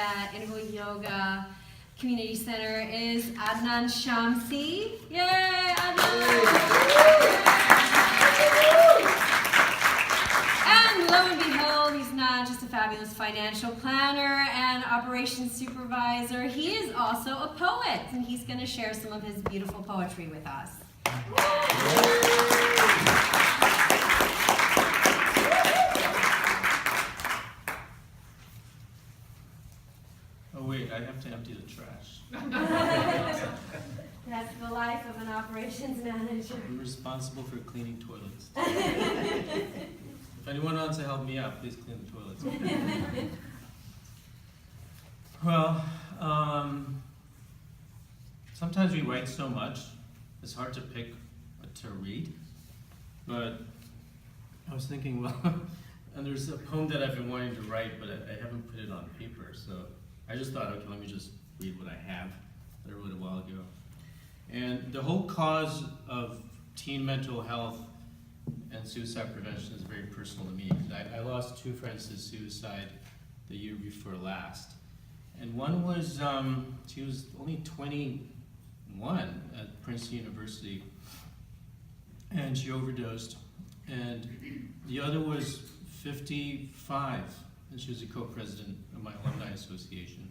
at Integral Yoga Community Center is Adnan Shamsi. Yay, Adnan! And lo and behold, he's not just a fabulous financial planner and operations supervisor, he is also a poet, and he's going to share some of his beautiful poetry with us. Oh wait, I have to empty the trash. That's the life of an operations manager. I'm responsible for cleaning toilets. If anyone wants to help me out, please clean the toilets. Well, sometimes we write so much, it's hard to pick what to read. But I was thinking, well, and there's a poem that I've been wanting to write, but I haven't put it on paper, so I just thought, okay, let me just read what I have that I wrote a while ago. And the whole cause of teen mental health and suicide prevention is very personal to me. I lost two friends to suicide the year before last. And one was, she was only 21 at Princeton University, and she overdosed. And the other was 55, and she was a co-president of my alumni association,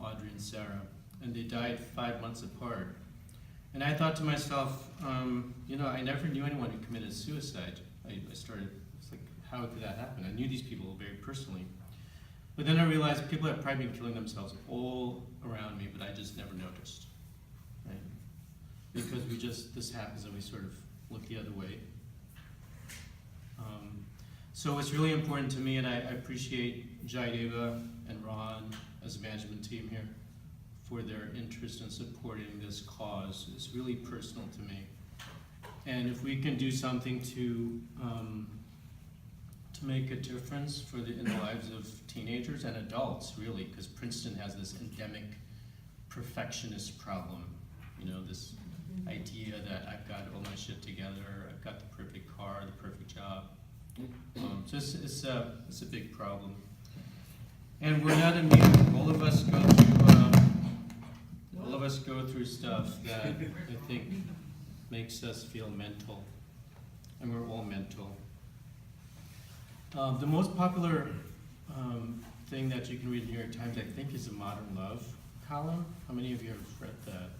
Audrey and Sarah. And they died 5 months apart. And I thought to myself, you know, I never knew anyone who committed suicide. I started, it's like, how could that happen? I knew these people very personally. But then I realized people have probably been killing themselves all around me, but I just never noticed, right? Because this happens and we sort of look the other way. So it's really important to me, and I appreciate Jayadeva and Ron as a management team here for their interest in supporting this cause. It's really personal to me. And if we can do something to make a difference in the lives of teenagers and adults, really, because Princeton has this endemic perfectionist problem. You know, this idea that I've got all my shit together, I've got the perfect car, the perfect job. So it's a big problem. And we're not immune. All of us go through stuff that I think makes us feel mental, and we're all mental. The most popular thing that you can read in the New York Times, I think, is a Modern Love column. How many of you have read that?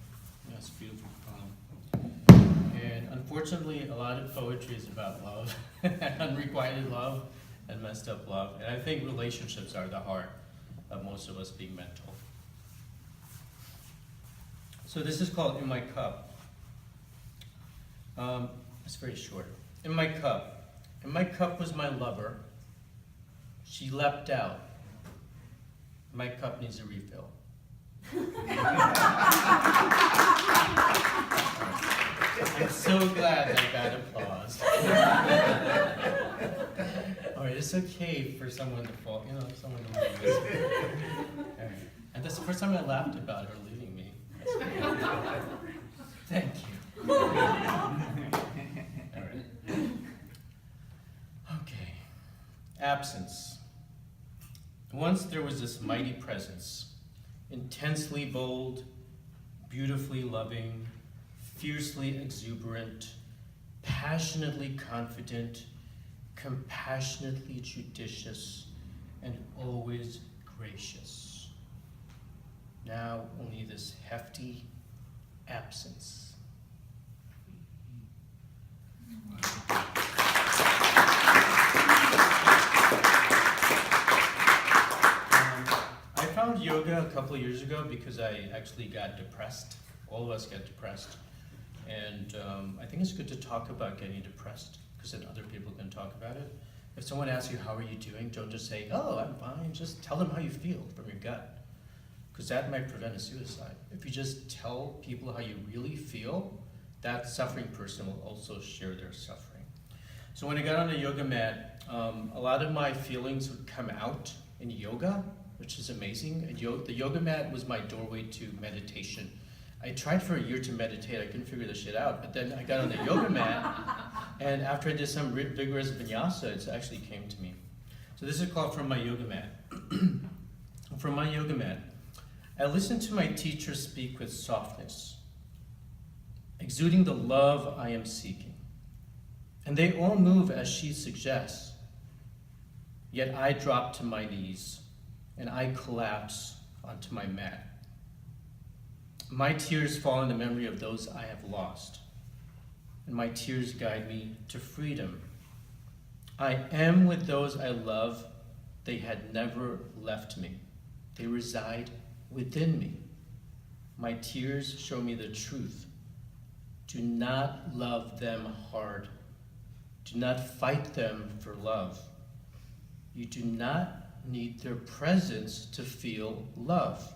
Yeah, it's a beautiful column. And unfortunately, a lot of poetry is about love, unrequited love, and messed up love. And I think relationships are the heart of most of us being mental. So this is called In My Cup. It's very short. In my cup. In my cup was my lover. She leapt out. My cup needs a refill. I'm so glad I got applause. All right, it's okay for someone to fall, you know, someone to leave this. All right. And that's the first time I laughed about her leaving me. Thank you. All right. Okay. Absence. Once there was this mighty presence, intensely bold, beautifully loving, fiercely exuberant, passionately confident, compassionately judicious, and always gracious. Now only this hefty absence. I found yoga a couple of years ago because I actually got depressed. All of us get depressed. And I think it's good to talk about getting depressed because then other people can talk about it. If someone asks you, how are you doing? Don't just say, oh, I'm fine. Just tell them how you feel from your gut. Because that might prevent a suicide. If you just tell people how you really feel, that suffering person will also share their suffering. So when I got on the yoga mat, a lot of my feelings would come out in yoga, which is amazing. And the yoga mat was my doorway to meditation. I tried for a year to meditate, I couldn't figure this shit out, but then I got on the yoga mat, and after I did some vigorous vinyasa, it actually came to me. So this is called From My Yoga Mat. from my yoga mat, I listen to my teacher speak with softness, exuding the love I am seeking. And they all move as she suggests. Yet I drop to my knees and I collapse onto my mat. My tears fall in the memory of those I have lost, and my tears guide me to freedom. I am with those I love. They had never left me. They reside within me. My tears show me the truth. Do not love them hard. Do not fight them for love. You do not need their presence to feel love.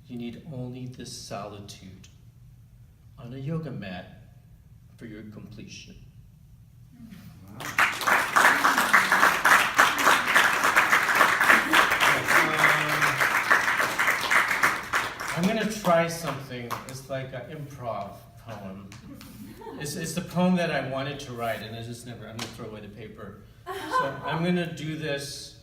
You need only the solitude on a yoga mat for your completion. I'm gonna try something. It's like an improv poem. It's the poem that I wanted to write, and I'm gonna throw away the paper. So I'm gonna do this,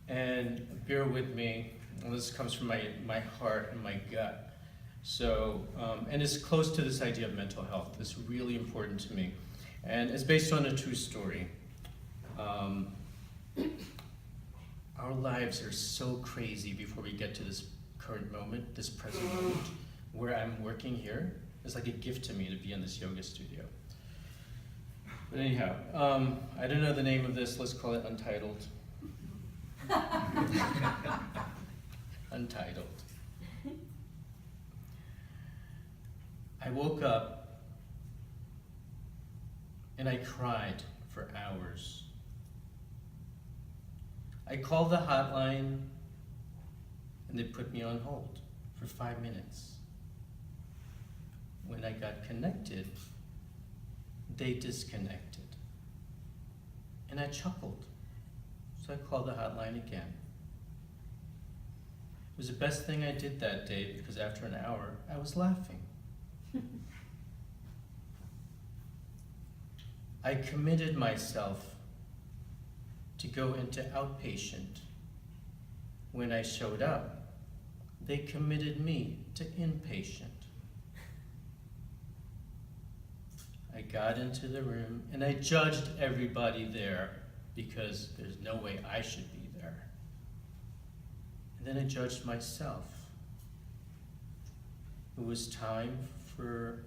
and bear with me. And this comes from my heart and my gut. So, and it's close to this idea of mental health. It's really important to me. And it's based on a true story. Our lives are so crazy before we get to this current moment, this present moment, where I'm working here. It's like a gift to me to be in this yoga studio. But anyhow, I don't know the name of this. Let's call it Untitled. Untitled. I woke up and I cried for hours. I called the hotline and they put me on hold for 5 minutes. When I got connected, they disconnected. And I chuckled. So I called the hotline again. It was the best thing I did that day because after an hour, I was laughing. I committed myself to go into outpatient. When I showed up, they committed me to inpatient. I got into the room and I judged everybody there because there's no way I should be there. And then I judged myself. It was time for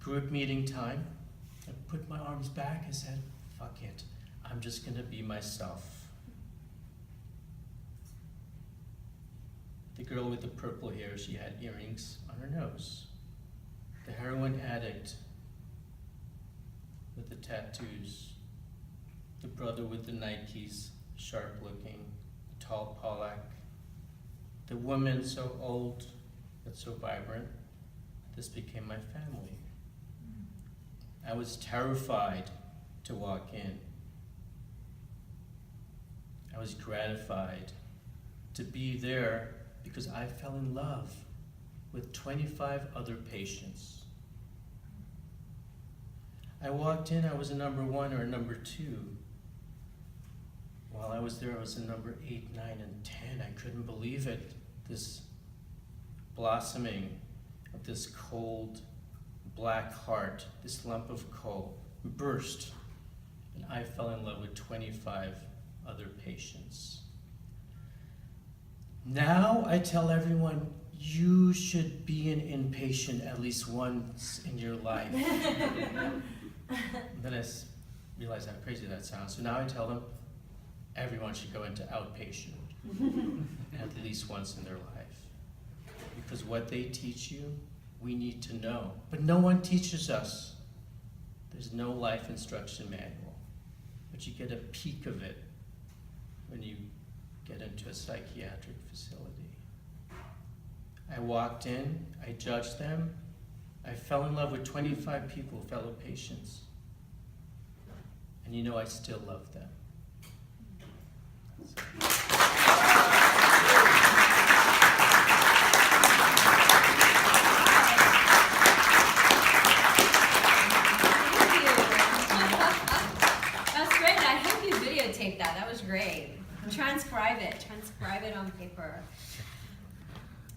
group meeting time. I put my arms back and said, fuck it, I'm just gonna be myself. The girl with the purple hair, she had earrings on her nose. The heroin addict with the tattoos. The brother with the Nikes, sharp looking, the tall Pollock. The woman so old but so vibrant. This became my family. I was terrified to walk in. I was gratified to be there because I fell in love with 25 other patients. I walked in, I was a number 1 or a number 2. While I was there, I was a number 8, 9, and 10. I couldn't believe it. This blossoming of this cold, black heart, this lump of coal, burst, and I fell in love with 25 other patients. Now I tell everyone, you should be an inpatient at least once in your life. Then I realized how crazy that sounds. So now I tell them, everyone should go into outpatient at least once in their life. Because what they teach you, we need to know. But no one teaches us. There's no life instruction manual. But you get a peek of it when you get into a psychiatric facility. I walked in, I judged them, I fell in love with 25 people, fellow patients. And you know I still love them. That's great. I hope you videotaped that. That was great. Transcribe it on paper.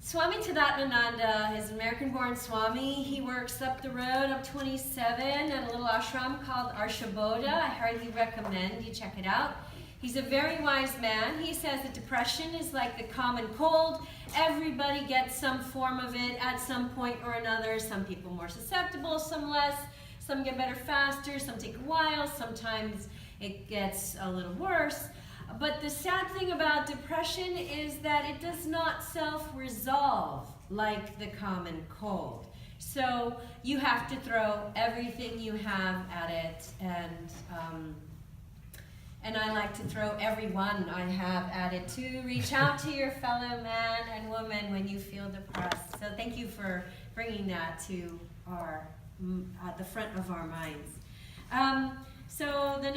Swami Tadatnananda is an American-born Swami. He works up the road, up 27, at a little ashram called Arshabodha. I highly recommend you check it out. He's a very wise man. He says that depression is like the common cold. Everybody gets some form of it at some point or another. Some people more susceptible, some less. Some get better faster, some take a while. Sometimes it gets a little worse. But the sad thing about depression is that it does not self-resolve like the common cold. So you have to throw everything you have at it, and I like to throw everyone I have at it to reach out to your fellow man and woman when you feel depressed. So thank you for bringing that to our, at the front of our minds. So the